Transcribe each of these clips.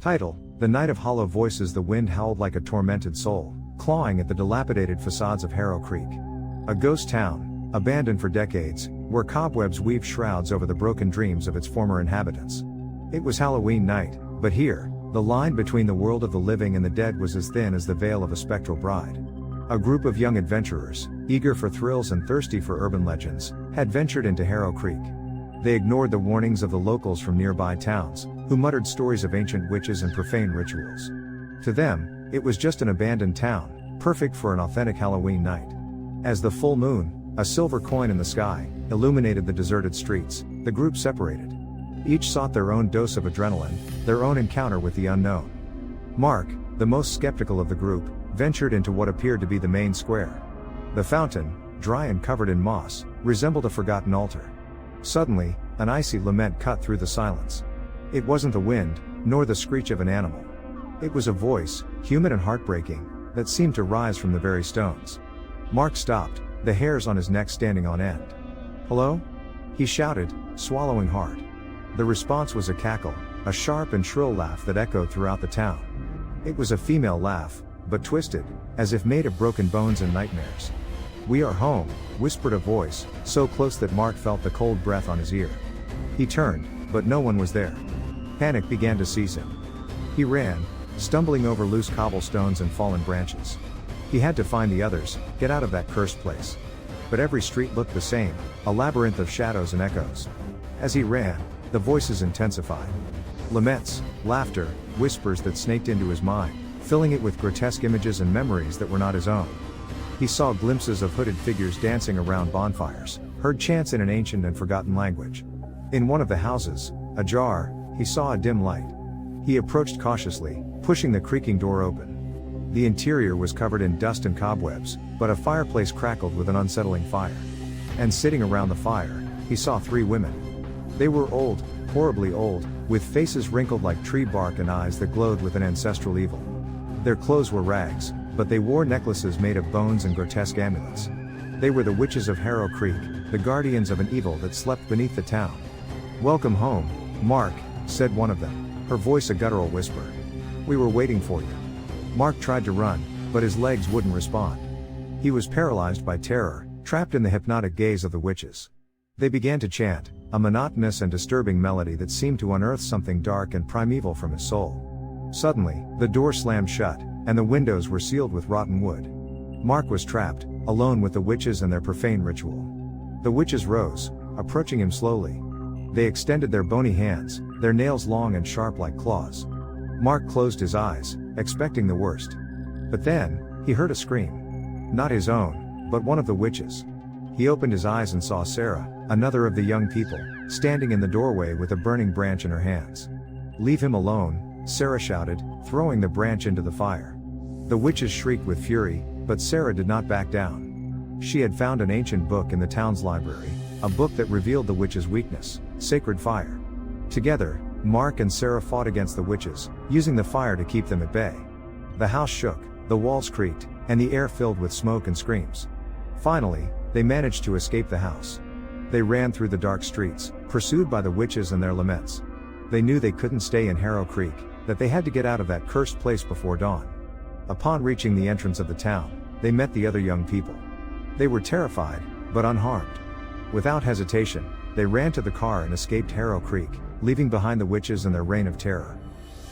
Title: The Night of Hollow Voices. The wind howled like a tormented soul, clawing at the dilapidated facades of Harrow Creek. A ghost town, abandoned for decades, where cobwebs weave shrouds over the broken dreams of its former inhabitants. It was Halloween night, but here, the line between the world of the living and the dead was as thin as the veil of a spectral bride. A group of young adventurers, eager for thrills and thirsty for urban legends, had ventured into Harrow Creek. They ignored the warnings of the locals from nearby towns, who muttered stories of ancient witches and profane rituals. To them, it was just an abandoned town, perfect for an authentic Halloween night. As the full moon, a silver coin in the sky, illuminated the deserted streets, the group separated. Each sought their own dose of adrenaline, their own encounter with the unknown. Mark, the most skeptical of the group, ventured into what appeared to be the main square. The fountain, dry and covered in moss, resembled a forgotten altar. Suddenly, an icy lament cut through the silence. It wasn't the wind, nor the screech of an animal. It was a voice, human and heartbreaking, that seemed to rise from the very stones. Mark stopped, the hairs on his neck standing on end. "Hello?" he shouted, swallowing hard. The response was a cackle, a sharp and shrill laugh that echoed throughout the town. It was a female laugh, but twisted, as if made of broken bones and nightmares. "We are home," whispered a voice, so close that Mark felt the cold breath on his ear. He turned, but no one was there. Panic began to seize him. He ran, stumbling over loose cobblestones and fallen branches. He had to find the others, get out of that cursed place. But every street looked the same, a labyrinth of shadows and echoes. As he ran, the voices intensified. Laments, laughter, whispers that snaked into his mind, filling it with grotesque images and memories that were not his own. He saw glimpses of hooded figures dancing around bonfires, heard chants in an ancient and forgotten language. In one of the houses, ajar, he saw a dim light. He approached cautiously, pushing the creaking door open. The interior was covered in dust and cobwebs, but a fireplace crackled with an unsettling fire. And sitting around the fire, he saw 3 women. They were old, horribly old, with faces wrinkled like tree bark and eyes that glowed with an ancestral evil. Their clothes were rags, but they wore necklaces made of bones and grotesque amulets. They were the witches of Harrow Creek, the guardians of an evil that slept beneath the town. "Welcome home, Mark," said one of them, her voice a guttural whisper. "We were waiting for you." Mark tried to run, but his legs wouldn't respond. He was paralyzed by terror, trapped in the hypnotic gaze of the witches. They began to chant, a monotonous and disturbing melody that seemed to unearth something dark and primeval from his soul. Suddenly, the door slammed shut, and the windows were sealed with rotten wood. Mark was trapped, alone with the witches and their profane ritual. The witches rose, approaching him slowly. They extended their bony hands, their nails long and sharp like claws. Mark closed his eyes, expecting the worst. But then, he heard a scream. Not his own, but one of the witches. He opened his eyes and saw Sarah, another of the young people, standing in the doorway with a burning branch in her hands. "Leave him alone," Sarah shouted, throwing the branch into the fire. The witches shrieked with fury, but Sarah did not back down. She had found an ancient book in the town's library, a book that revealed the witches' weakness, sacred fire. Together, Mark and Sarah fought against the witches, using the fire to keep them at bay. The house shook, the walls creaked, and the air filled with smoke and screams. Finally, they managed to escape the house. They ran through the dark streets, pursued by the witches and their laments. They knew they couldn't stay in Harrow Creek, that they had to get out of that cursed place before dawn. Upon reaching the entrance of the town, they met the other young people. They were terrified, but unharmed. Without hesitation, they ran to the car and escaped Harrow Creek, leaving behind the witches and their reign of terror.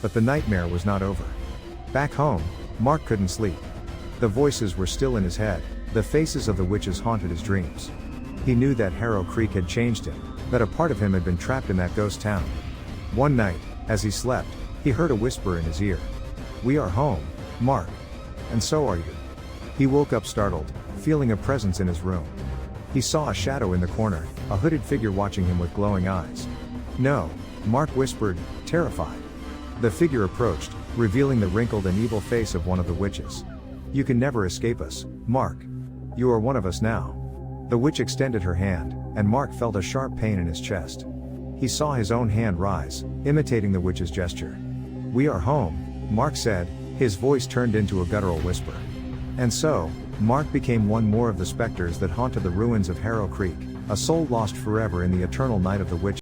But the nightmare was not over. Back home, Mark couldn't sleep. The voices were still in his head, the faces of the witches haunted his dreams. He knew that Harrow Creek had changed him, that a part of him had been trapped in that ghost town. One night, as he slept, he heard a whisper in his ear. "We are home, Mark. And so are you." He woke up startled, feeling a presence in his room. He saw a shadow in the corner, a hooded figure watching him with glowing eyes. "No," Mark whispered, terrified. The figure approached, revealing the wrinkled and evil face of one of the witches. "You can never escape us, Mark. You are one of us now." The witch extended her hand, and Mark felt a sharp pain in his chest. He saw his own hand rise, imitating the witch's gesture. "We are home," Mark said, his voice turned into a guttural whisper. And so, Mark became one more of the specters that haunted the ruins of Harrow Creek, a soul lost forever in the eternal night of the witches.